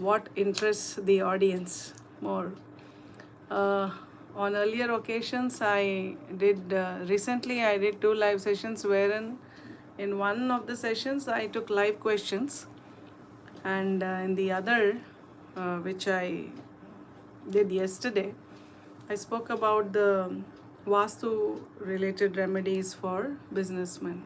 what interests the audience more. Uh, on earlier occasions, recently I did 2 live sessions wherein in one of the sessions I took live questions, and in the other, which I did yesterday, I spoke about the Vastu related remedies for businessmen.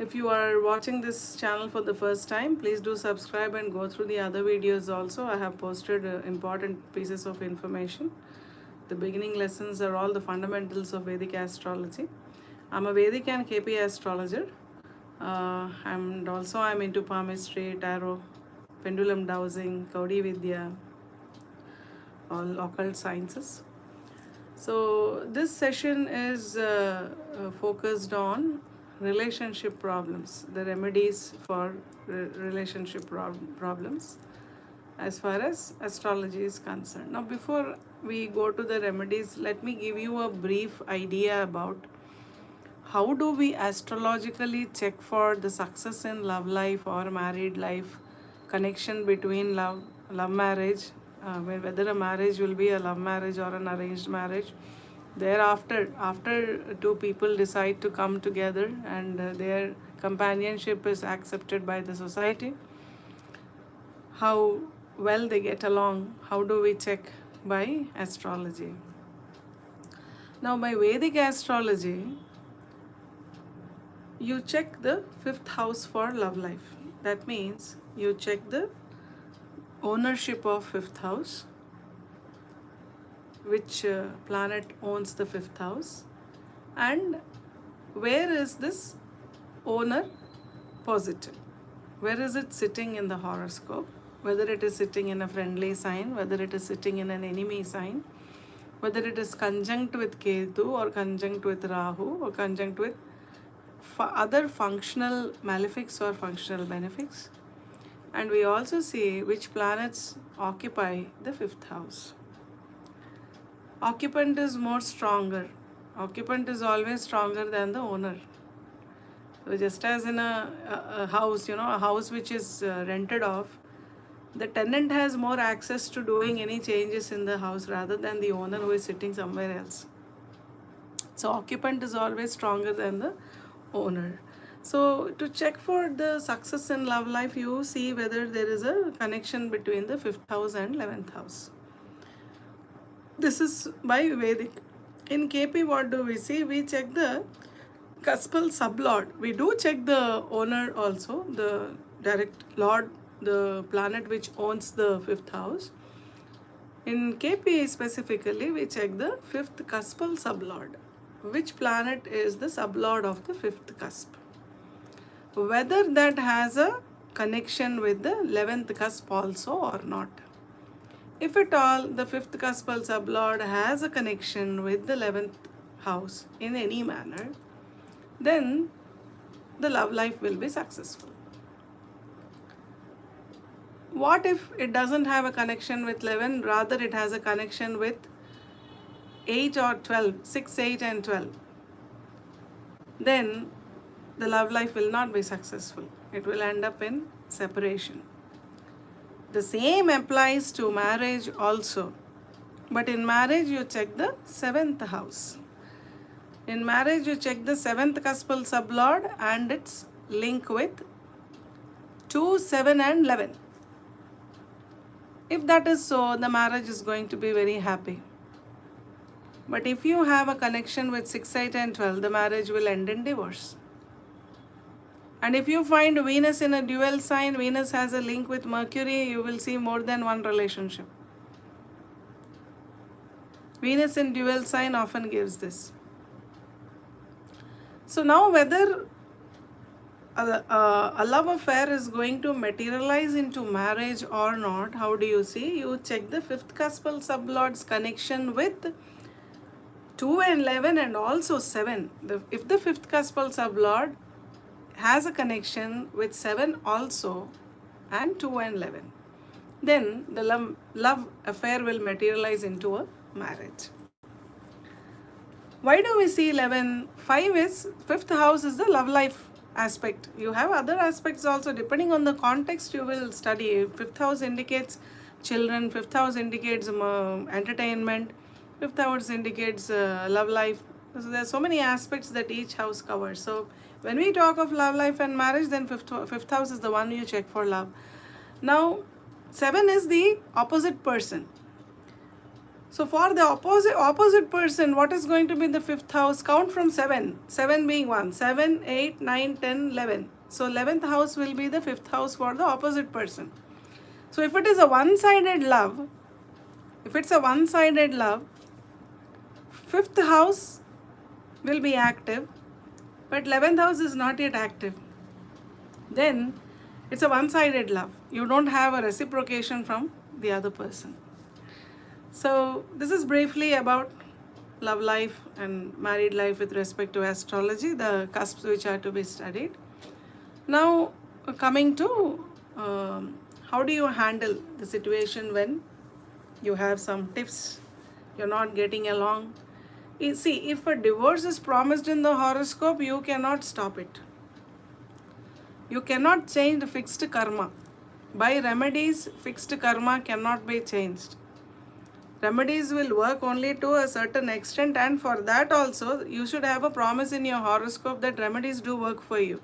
If you are watching this channel for the first time, please do subscribe and go through the other videos also. I have posted important pieces of information. The beginning lessons are all the fundamentals of Vedic astrology. I'm a Vedic and KP astrologer. And also I'm into palmistry, tarot, pendulum dowsing, Kaudi Vidya, all occult sciences. So this session is focused on relationship problems, the remedies for relationship problems as far as astrology is concerned. Now before we go to the remedies, let me give you a brief idea about how do we astrologically check for the success in love life or married life, connection between love marriage, whether a marriage will be a love marriage or an arranged marriage. Thereafter, after two people decide to come together and their companionship is accepted by the society, how well they get along, how do we check? By astrology. Now by Vedic astrology, you check the 5th house for love life. That means you check the ownership of 5th house, which planet owns the 5th house, and where is this owner positive, where is it sitting in the horoscope, whether it is sitting in a friendly sign, whether it is sitting in an enemy sign, whether it is conjunct with Ketu or conjunct with Rahu or conjunct with other functional malefics or functional benefics. And we also see which planets occupy the 5th house. Occupant is more stronger. Occupant is always stronger than the owner. So just as in a house, a house which is rented off, the tenant has more access to doing any changes in the house rather than the owner who is sitting somewhere else. So occupant is always stronger than the owner. So to check for the success in love life, you see whether there is a connection between the 5th house and 11th house. This is by Vedic. In KP, what do we see? We check the cuspal sublord. We do check the owner also, the direct lord, the planet which owns the 5th house. In KP specifically, we check the 5th cuspal sublord. Which planet is the sublord of the 5th cusp? Whether that has a connection with the 11th cusp also or not. If at all the 5th cuspal sublord has a connection with the 11th house in any manner, then the love life will be successful. What if it doesn't have a connection with 11, rather it has a connection with 8 or 12, 6, 8 and 12? Then the love life will not be successful. It will end up in separation. The same applies to marriage also. But in marriage, you check the 7th house. In marriage, you check the 7th cuspal sublord and its link with 2, 7 and 11. If that is so, the marriage is going to be very happy. But if you have a connection with 6, 8 and 12, the marriage will end in divorce. And if you find Venus in a dual sign, Venus has a link with Mercury, you will see more than one relationship. Venus in dual sign often gives this. So now whether a love affair is going to materialize into marriage or not, how do you see? You check the 5th cuspal sublord's connection with 2 and 11 and also 7. If the 5th cuspal sublord has a connection with 7 also and 2 and 11, then the love affair will materialize into a marriage. Why do we see 11? 5th house is the love life aspect. You have other aspects also. Depending on the context, you will study. Fifth house indicates children. Fifth house indicates entertainment. Fifth house indicates love life. So there are so many aspects that each house covers. So when we talk of love life and marriage, then fifth house is the one you check for love. Now, 7 is the opposite person. So for the opposite person, what is going to be the fifth house? Count from 7. 7 being 1. 7, 8, 9, 10, 11. So 11th house will be the fifth house for the opposite person. So if it is a one-sided love, fifth house will be active, but 11th house is not yet active. Then it's a one-sided love. You don't have a reciprocation from the other person. So this is briefly about love life and married life with respect to astrology, the cusps which are to be studied. Now coming to how do you handle the situation when you have some tips, you're not getting along. You see, if a divorce is promised in the horoscope, you cannot stop it. You cannot change the fixed karma. By remedies, fixed karma cannot be changed. Remedies will work only to a certain extent, and for that also you should have a promise in your horoscope that remedies do work for you.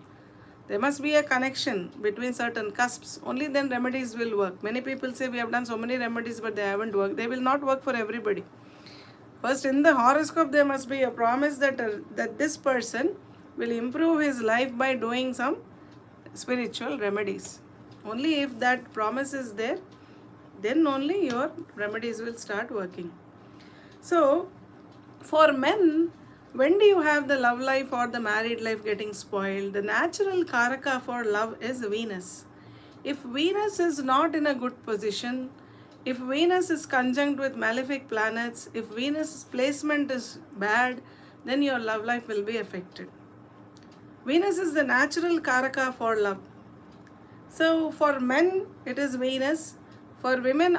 There must be a connection between certain cusps, only then remedies will work. Many people say we have done so many remedies but they haven't worked. They will not work for everybody. First, in the horoscope there must be a promise that this person will improve his life by doing some spiritual remedies. Only if that promise is there, then only your remedies will start working. So for men, when do you have the love life or the married life getting spoiled? The natural karaka for love is Venus. If Venus is not in a good position, if Venus is conjunct with malefic planets, if Venus' placement is bad, then your love life will be affected. Venus is the natural karaka for love. So for men, it is Venus. For women,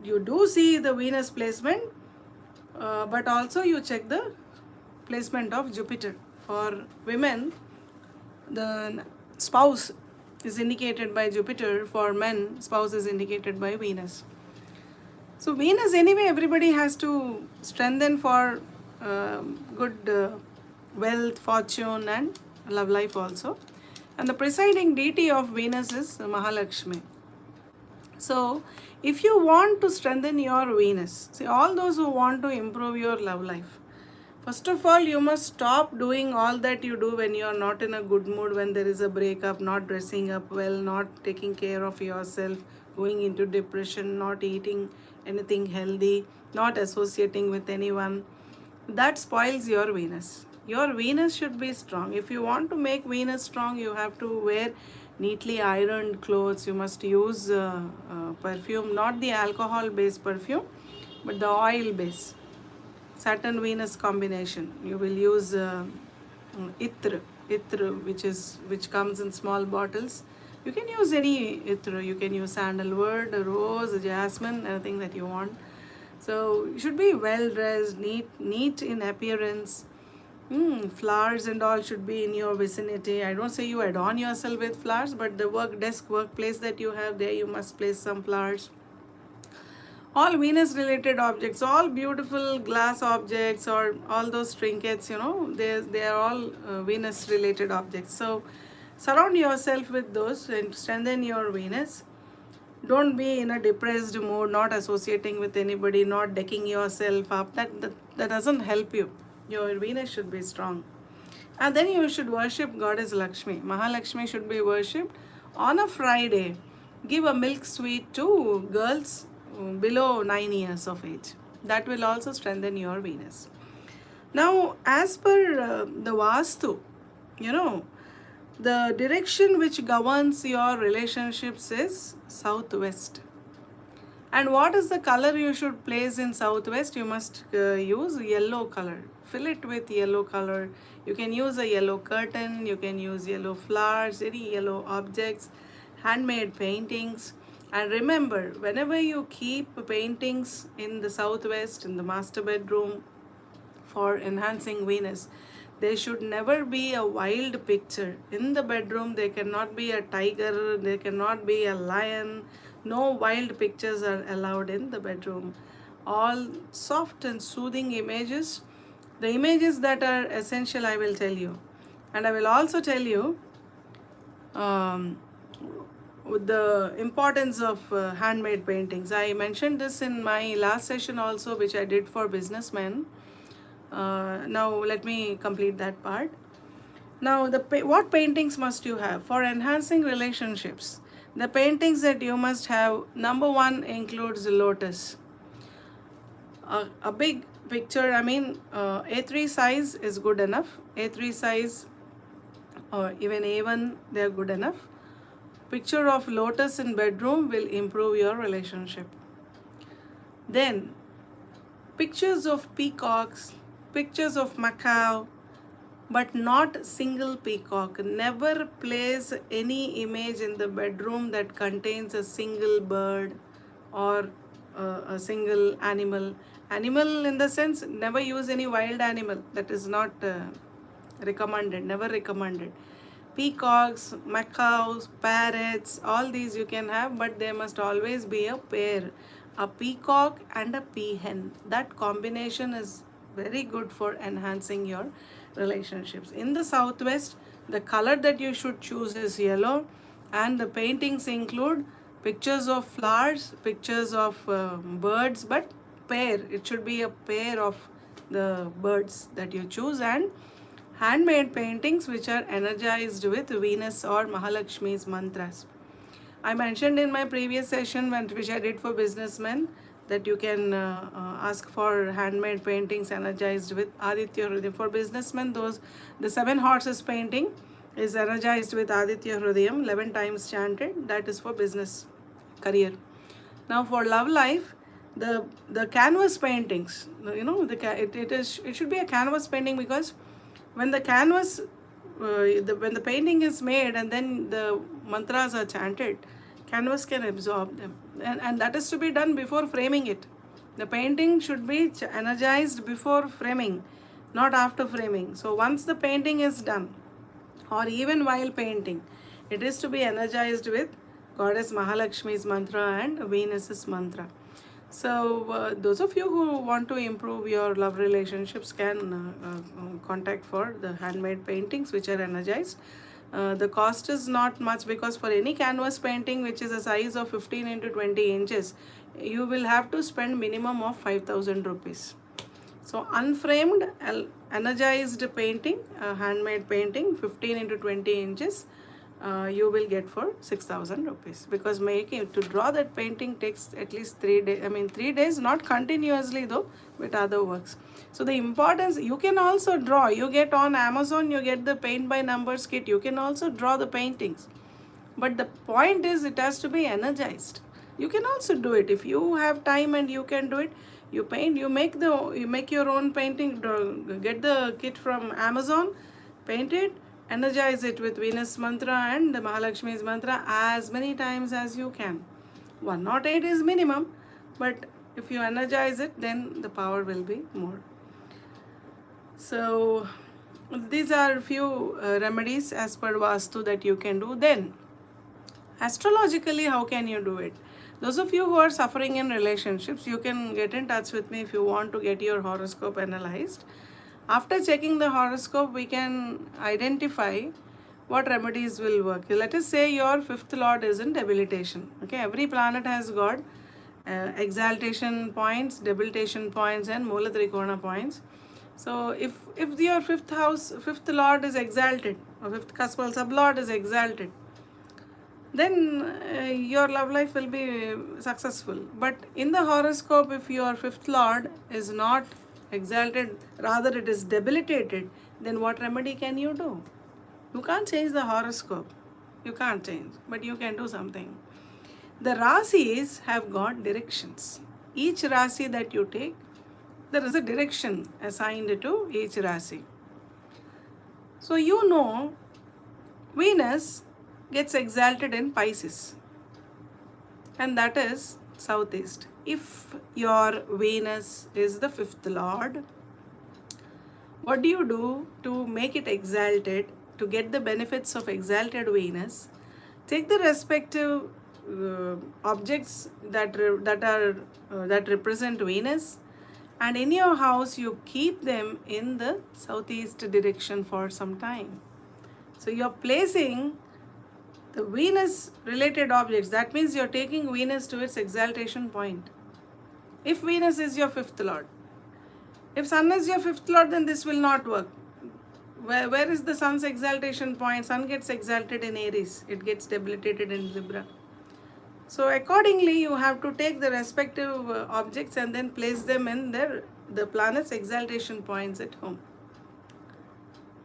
you do see the Venus placement, but also you check the placement of Jupiter. For women, the spouse is indicated by Jupiter. For men, spouse is indicated by Venus. So Venus, anyway, everybody has to strengthen for good wealth, fortune and love life also. And the presiding deity of Venus is Mahalakshmi. So if you want to strengthen your Venus, see, all those who want to improve your love life, first of all, you must stop doing all that you do when you are not in a good mood, when there is a breakup, not dressing up well, not taking care of yourself, going into depression, not eating anything healthy, not associating with anyone. That spoils your Venus. Your Venus should be strong. If you want to make Venus strong, you have to wear neatly ironed clothes. You must use perfume, not the alcohol based perfume, but the oil based. Saturn Venus combination. You will use itr, which comes in small bottles. You can use any itr. You can use sandalwood, rose, jasmine, anything that you want. So you should be well dressed, neat in appearance. Flowers and all should be in your vicinity. I don't say you adorn yourself with flowers, but the workplace that you have there, you must place some flowers. All Venus related objects, all beautiful glass objects or all those trinkets, they are all Venus related objects. So surround yourself with those and strengthen your Venus. Don't be in a depressed mood, not associating with anybody, not decking yourself up. That doesn't help you. Your Venus should be strong. And then you should worship Goddess Lakshmi. Mahalakshmi should be worshipped on a Friday. Give a milk sweet to girls below 9 years of age. That will also strengthen your Venus. Now, as per the Vastu, the direction which governs your relationships is southwest. And what is the color you should place in southwest? You must use yellow color. Fill it with yellow color. You can use a yellow curtain. You can use yellow flowers, any yellow objects, handmade paintings. And remember, whenever you keep paintings in the southwest, in the master bedroom for enhancing Venus, There should never be a wild picture. In the bedroom, there cannot be a tiger, there cannot be a lion. No wild pictures are allowed in the bedroom. All soft and soothing images. The images that are essential, I will tell you. And I will also tell you um, the importance of handmade paintings. I mentioned this in my last session also, which I did for businessmen. Now let me complete that part. Now, what paintings must you have for enhancing relationships? The paintings that you must have, number one includes lotus. A big picture, I mean, A3 size is good enough. A3 size or even A1, they are good enough. Picture of lotus in bedroom will improve your relationship. Then, pictures of peacocks, pictures of macaw, but not single peacock. Never place any image in the bedroom that contains a single bird or a single animal. Animal in the sense, never use any wild animal. That is not recommended, never recommended. Peacocks, macaws, parrots, all these you can have, but there must always be a pair, a peacock and a peahen. That combination is very good for enhancing your relationships. In the southwest, the color that you should choose is yellow, and the paintings include pictures of flowers, pictures of birds, but pair. It should be a pair of the birds that you choose, and handmade paintings which are energized with Venus or Mahalakshmi's mantras. I mentioned in my previous session, which I did for businessmen, that you can ask for handmade paintings energized with Aditya Hrudayam. For businessmen, the 7 horses painting is energized with Aditya Hrudayam, 11 times chanted. That is for business career. Now for love life, the canvas paintings, it should be a canvas painting, because when the canvas when the painting is made and then the mantras are chanted, canvas can absorb them, and that is to be done before framing it. The painting should be energized before framing, not after framing. So once the painting is done, or even while painting, it is to be energized with goddess Mahalakshmi's mantra and Venus's mantra. So those of you who want to improve your love relationships can contact for the handmade paintings which are energized. The cost is not much, because for any canvas painting which is a size of 15 into 20 inches, you will have to spend minimum of 5,000 rupees. So unframed energized painting, handmade painting 15 into 20 inches, you will get for 6,000 rupees, because making to draw that painting takes at least 3 days. I mean 3 days, not continuously though, with other works. So the importance, you can also draw. You get on Amazon, you get the paint by numbers kit. You can also draw the paintings, but the point is it has to be energized. You can also do it if you have time and you can do it. You paint, you make your own painting, get the kit from Amazon, paint it, energize it with Venus mantra and the Mahalakshmi's mantra as many times as you can. 108 is minimum, but if you energize it, then the power will be more. So these are few remedies as per Vastu that you can do. Then astrologically, how can you do it? Those of you who are suffering in relationships, you can get in touch with me if you want to get your horoscope analyzed. After checking the horoscope, we can identify what remedies will work. Let us say your 5th lord is in debilitation. Okay, every planet has got exaltation points, debilitation points, and Mula Trikona points. So if your 5th lord is exalted, or 5th Kaspal sublord is exalted, then your love life will be successful. But in the horoscope, if your 5th lord is not exalted, rather it is debilitated, then what remedy can you do? You can't change the horoscope. You can't change, but you can do something. The Rasis have got directions. Each Rasi that you take, there is a direction assigned to each Rasi. So you know, Venus gets exalted in Pisces, and that is southeast. If your Venus is the 5th lord, What do you do to make it exalted, to get the benefits of exalted Venus? Take the respective objects that represent Venus, and in your house you keep them in the southeast direction for some time. So you're placing the Venus related objects. That means you're taking Venus to its exaltation point. If Venus is your fifth lord, if Sun is your fifth lord, then this will not work. Where is the Sun's exaltation point? Sun gets exalted in Aries, it gets debilitated in Libra. So accordingly, you have to take the respective objects and then place them in the planet's exaltation points at home.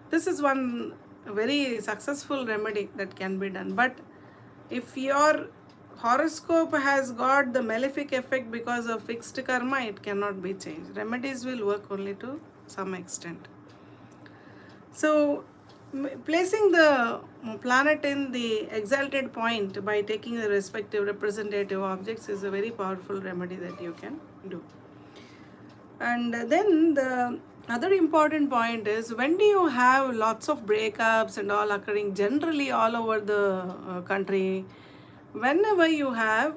This is one very successful remedy that can be done. But if your horoscope has got the malefic effect because of fixed karma, it cannot be changed. Remedies will work only to some extent. So placing the planet in the exalted point by taking the respective representative objects is a very powerful remedy that you can do. And then the other important point is, when do you have lots of breakups and all occurring generally all over the country? Whenever you have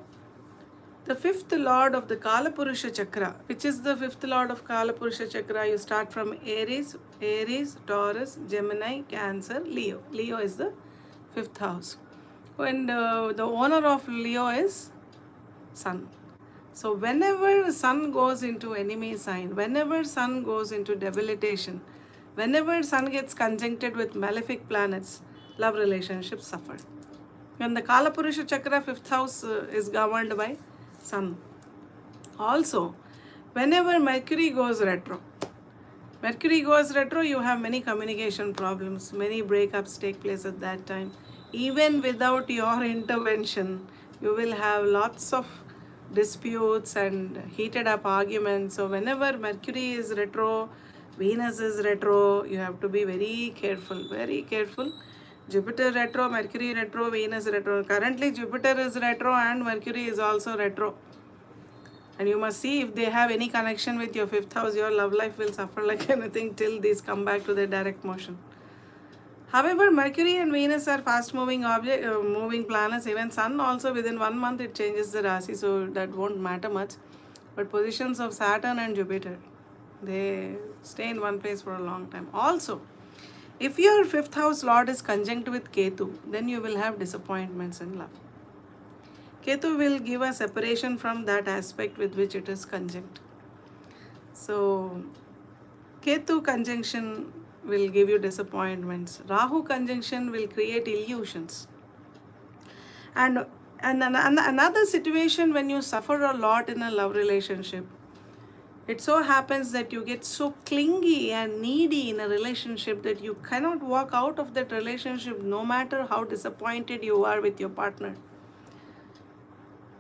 the fifth lord of the Kalapurusha chakra, which is the fifth lord of Kalapurusha chakra, you start from Aries, Taurus, Gemini, Cancer, Leo. Leo is the fifth house. And the owner of Leo is Sun. So whenever Sun goes into enemy sign, whenever Sun goes into debilitation, whenever Sun gets conjuncted with malefic planets, love relationships suffer. When the Kalapurusha chakra, fifth house is governed by Sun. Also, whenever Mercury goes retro, you have many communication problems, many breakups take place at that time. Even without your intervention, you will have lots of disputes and heated up arguments. So whenever Mercury is retro, Venus is retro, you have to be very careful, very careful. Jupiter retro, Mercury retro, Venus retro. Currently Jupiter is retro and Mercury is also retro. And you must see if they have any connection with your fifth house, your love life will suffer like anything till these come back to their direct motion. However, Mercury and Venus are fast moving moving planets. Even Sun also within 1 month it changes the Rasi, so that won't matter much. But positions of Saturn and Jupiter, they stay in one place for a long time. Also, if your fifth house lord is conjunct with Ketu, then you will have disappointments in love. Ketu will give a separation from that aspect with which it is conjunct. So, Ketu conjunction will give you disappointments. Rahu conjunction will create illusions. And another situation when you suffer a lot in a love relationship, it so happens that you get so clingy and needy in a relationship that you cannot walk out of that relationship no matter how disappointed you are with your partner.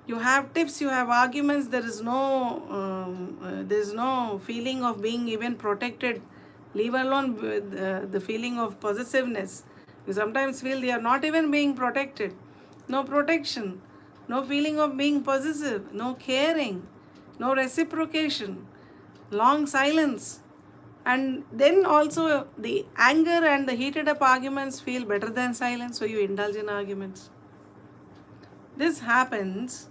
You have tips, you have arguments, there is no feeling of being even protected, leave alone the feeling of possessiveness. You sometimes feel they are not even being protected. No protection, no feeling of being possessive, no caring, no reciprocation, long silence. And then also the anger and the heated up arguments feel better than silence, so you indulge in arguments. This happens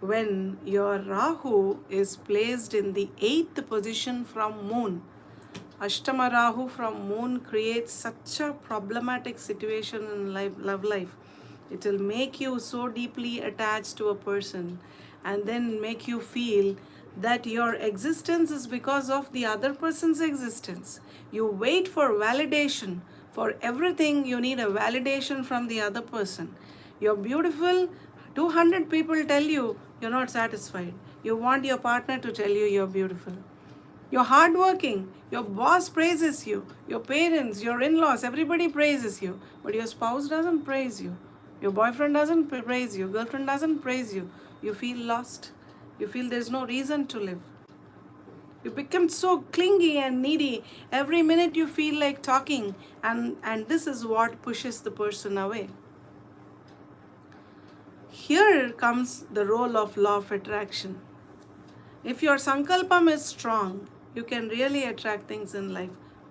when your Rahu is placed in the 8th position from Moon. Ashtama Rahu from Moon creates such a problematic situation in love life. It will make you so deeply attached to a person and then make you feel that your existence is because of the other person's existence. You wait for validation. For everything, you need a validation from the other person. You're beautiful. 200 people tell you you're not satisfied. You want your partner to tell you you're beautiful. You're hardworking. Your boss praises you. Your parents, your in-laws, everybody praises you. But your spouse doesn't praise you. Your boyfriend doesn't praise you. Girlfriend doesn't praise you. You feel lost. You feel there's no reason to live. You become so clingy and needy. Every minute you feel like talking, and this is what pushes the person away. Here comes the role of law of attraction. If your sankalpam is strong, you can really attract things in life.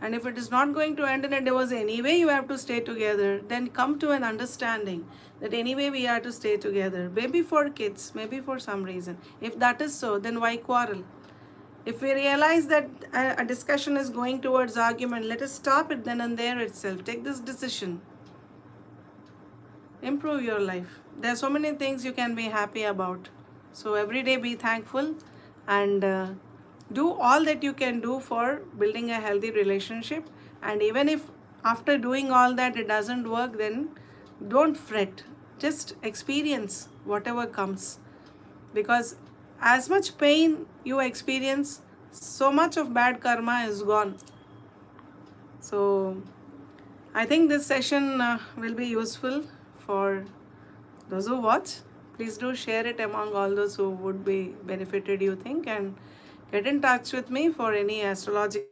And if it is not going to end in a divorce anyway, you have to stay together, then come to an understanding that anyway we are to stay together. Maybe for kids, maybe for some reason. If that is so, then why quarrel? If we realize that a discussion is going towards argument, let us stop it then and there itself. Take this decision. Improve your life. There are so many things you can be happy about. So every day be thankful and do all that you can do for building a healthy relationship. And even if after doing all that it doesn't work, then don't fret. Just experience whatever comes. Because as much pain you experience, so much of bad karma is gone. So I think this session will be useful for those who watch. Please do share it among all those who would be benefited, you think, and get in touch with me for any astrological